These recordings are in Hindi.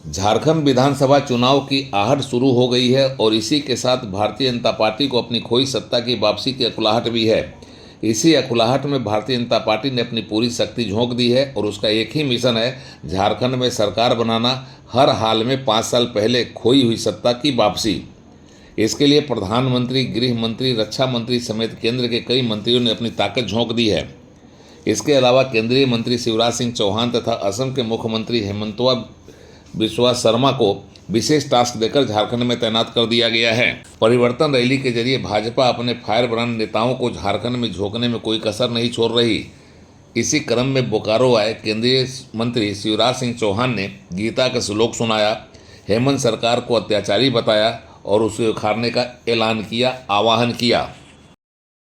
झारखंड विधानसभा चुनाव की आहट शुरू हो गई है और इसी के साथ भारतीय जनता पार्टी को अपनी खोई सत्ता की वापसी की अकुलाहट भी है। इसी अकुलाहट में भारतीय जनता पार्टी ने अपनी पूरी शक्ति झोंक दी है और उसका एक ही मिशन है, झारखंड में सरकार बनाना, हर हाल में 5 साल पहले खोई हुई सत्ता की वापसी। इसके लिए प्रधानमंत्री, गृह मंत्री, रक्षा मंत्री समेत केंद्र के कई मंत्रियों ने अपनी ताकत झोंक दी है। इसके अलावा केंद्रीय मंत्री शिवराज सिंह चौहान तथा असम के मुख्यमंत्री हेमंतवा बिस्वा शर्मा को विशेष टास्क देकर झारखंड में तैनात कर दिया गया है। परिवर्तन रैली के जरिए भाजपा अपने फायर ब्रांड नेताओं को झारखंड में झोंकने में कोई कसर नहीं छोड़ रही। इसी क्रम में बोकारो आए केंद्रीय मंत्री शिवराज सिंह चौहान ने गीता का श्लोक सुनाया, हेमंत सरकार को अत्याचारी बताया और उसे उखाड़ने का ऐलान किया, आह्वान किया।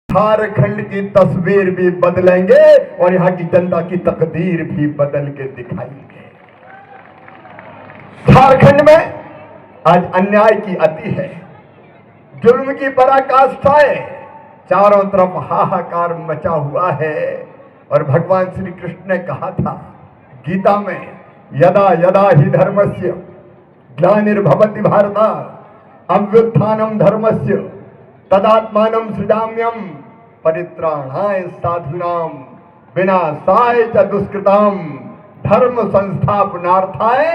झारखंड की तस्वीर भी बदलेंगे और यहाँ की जनता की तकदीर भी बदल के दिखाएंगे। झारखंड में आज अन्याय की अति है, जुल्म की पराकाष्ठा है, चारों तरफ हाहाकार मचा हुआ है। और भगवान श्री कृष्ण ने कहा था गीता में, यदा यदा ही धर्मस्य ग्लानिर्भवति भारत अभ्युत्थानम धर्मस्य तदात्मानं सृजाम्यहम् परित्राणाय साधूनां विनाशाय च दुष्कृतां धर्म संस्थापनार्थाय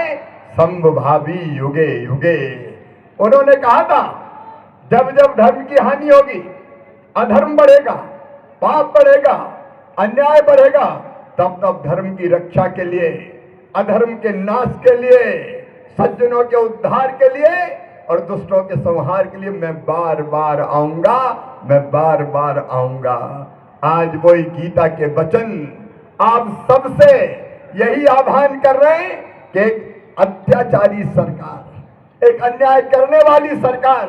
संभवामि युगे युगे। उन्होंने कहा था जब जब धर्म की हानि होगी, अधर्म बढ़ेगा, पाप बढ़ेगा, अन्याय बढ़ेगा, तब तब धर्म की रक्षा के लिए, अधर्म के नाश के लिए, सज्जनों के उद्धार के लिए और दुष्टों के संहार के लिए मैं बार बार आऊंगा, मैं बार बार आऊंगा। आज वही गीता के वचन आप सबसे यही आह्वान कर रहे हैं कि एक अत्याचारी सरकार, एक अन्याय करने वाली सरकार,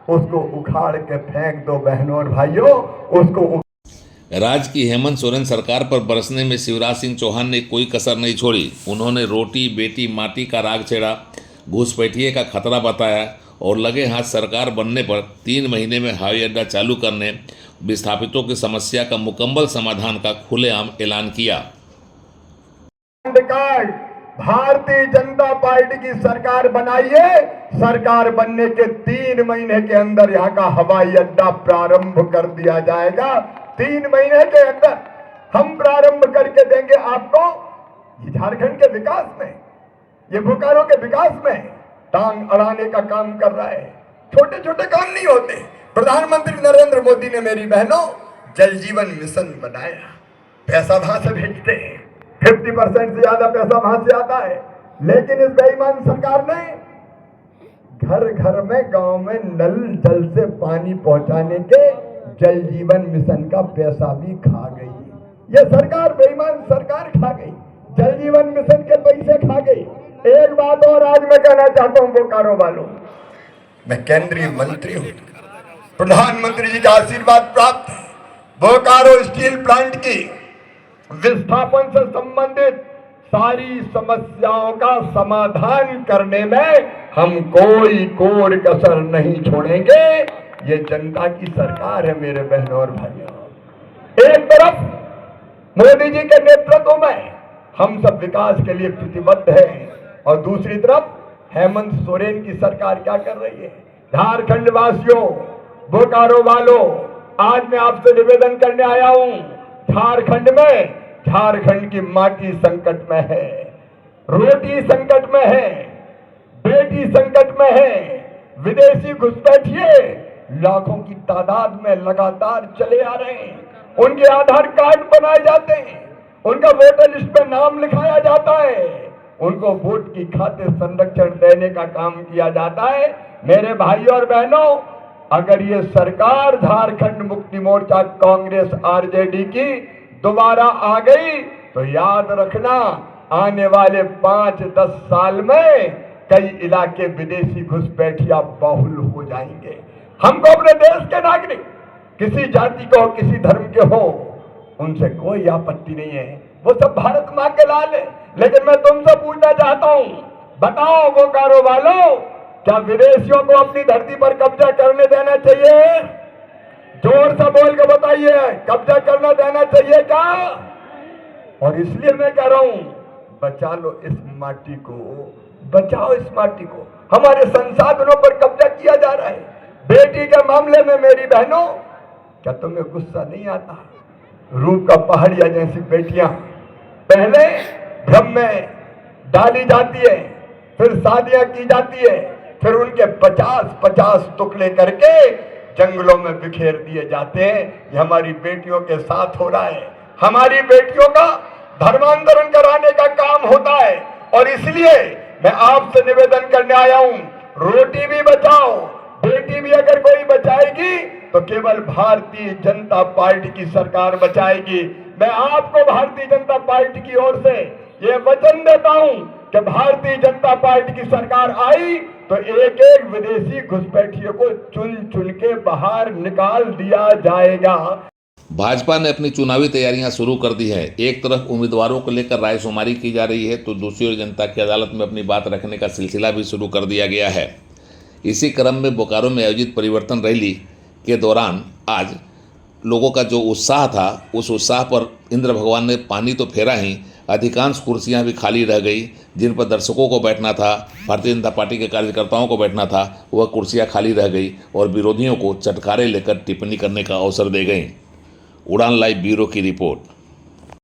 उसको उखाड़ के फेंक दो बहनों और भाइयों, उसको। राज्य की हेमंत सोरेन सरकार पर बरसने में शिवराज सिंह चौहान ने कोई कसर नहीं छोड़ी। उन्होंने रोटी बेटी माटी का राग छेड़ा, घुसपैठिए का खतरा बताया और लगे हाथ सरकार बनने पर 3 महीने में हवाई अड्डा चालू करने, विस्थापितों की समस्या का मुकम्मल समाधान का खुलेआम ऐलान किया। भारतीय जनता पार्टी की सरकार बनाइए, सरकार बनने के 3 महीने के अंदर यहाँ का हवाई अड्डा प्रारंभ कर दिया जाएगा। 3 महीने के अंदर हम प्रारंभ करके देंगे आपको। ये झारखंड के विकास में, ये बोकारो के विकास में टांग अड़ाने का काम कर रहा है। छोटे छोटे काम नहीं होते। प्रधानमंत्री नरेंद्र मोदी ने मेरी बहनों जल जीवन मिशन बनाया, पैसा वहां से भेजते हैं, 50% से ज्यादा पैसा वहां से आता है। लेकिन इस बेईमान सरकार ने घर घर में, गांव में नल जल से पानी पहुंचाने के जल जीवन मिशन का पैसा भी खा गई। ये सरकार, बेईमान सरकार खा गई, जल जीवन मिशन के पैसे खा गई। एक बात और आज मैं कहना चाहता हूं बोकारो वालों, मैं केंद्रीय मंत्री हूं, प्रधानमंत्री जी का आशीर्वाद प्राप्त है। बोकारो स्टील प्लांट की विस्थापन से संबंधित सारी समस्याओं का समाधान करने में हम कोई कोर कसर नहीं छोड़ेंगे। ये जनता की सरकार है मेरे बहनों और भाइयों। एक तरफ मोदी जी के नेतृत्व में हम सब विकास के लिए प्रतिबद्ध हैं और दूसरी तरफ हेमंत सोरेन की सरकार क्या कर रही है। झारखंड वासियों, बोकारो वालों, आज मैं आपसे निवेदन करने आया हूं, झारखंड में, झारखंड की माटी संकट में है, रोटी संकट में है, बेटी संकट में है, विदेशी घुसपैठिए लाखों की तादाद में लगातार चले आ रहे हैं। उनके आधार कार्ड बनाए जाते हैं, उनका वोटर लिस्ट में नाम लिखाया जाता है, उनको वोट की खातिर संरक्षण देने का काम किया जाता है। मेरे भाइयों और बहनों, अगर ये सरकार झारखंड मुक्ति मोर्चा कांग्रेस आरजेडी की दोबारा आ गई तो याद रखना, आने वाले 5-10 साल में कई इलाके विदेशी घुसपैठिया बाहुल हो जाएंगे। हमको अपने देश के नागरिक, किसी जाति को, किसी धर्म के हो, उनसे कोई आपत्ति नहीं है, वो सब भारत मां के लाल है। लेकिन मैं तुमसे पूछना चाहता हूं, बताओ बोकारो वालों, क्या विदेशियों को अपनी धरती पर कब्जा करने देना चाहिए? जोर से बोल के बताइए, कब्जा करना देना चाहिए क्या? और इसलिए मैं कह रहा हूं, बचा लो इस माटी को, बचाओ इस माटी को। हमारे संसाधनों पर कब्जा किया जा रहा है। बेटी के मामले में मेरी बहनों, क्या तुम्हें गुस्सा नहीं आता? रूप का पहाड़िया जैसी बेटियां पहले भ्रम में डाली जाती है, फिर शादियां की जाती है, फिर उनके 50-50 टुकड़े करके जंगलों में बिखेर दिए जाते हैं। ये हमारी बेटियों के साथ हो रहा है। हमारी बेटियों का धर्मांतरण कराने का काम होता है, और इसलिए मैं आपसे निवेदन करने आया हूं, रोटी भी बचाओ, बेटी भी अगर कोई बचाएगी तो केवल भारतीय जनता पार्टी की सरकार बचाएगी। मैं आपको भारतीय जनता पार्टी की ओर से ये वचन देता हूं कि भारतीय जनता पार्टी की सरकार आई तो एक एक विदेशी घुसपैठियों को चुन चुन के बाहर निकाल दिया जाएगा। भाजपा ने अपनी चुनावी तैयारियां शुरू कर दी है। एक तरफ उम्मीदवारों को लेकर रायशुमारी की जा रही है, तो दूसरी ओर जनता की अदालत में अपनी बात रखने का सिलसिला भी शुरू कर दिया गया है। इसी क्रम में बोकारो में आयोजित परिवर्तन रैली के दौरान आज लोगों का जो उत्साह था, उस उत्साह पर इंद्र भगवान ने पानी तो फेरा ही, अधिकांश कुर्सियां भी खाली रह गई। जिन पर दर्शकों को बैठना था, भारतीय जनता पार्टी के कार्यकर्ताओं को बैठना था, वह कुर्सियां खाली रह गई और विरोधियों को चटकारे लेकर टिप्पणी करने का अवसर दे गई। उड़ान लाइव ब्यूरो की रिपोर्ट।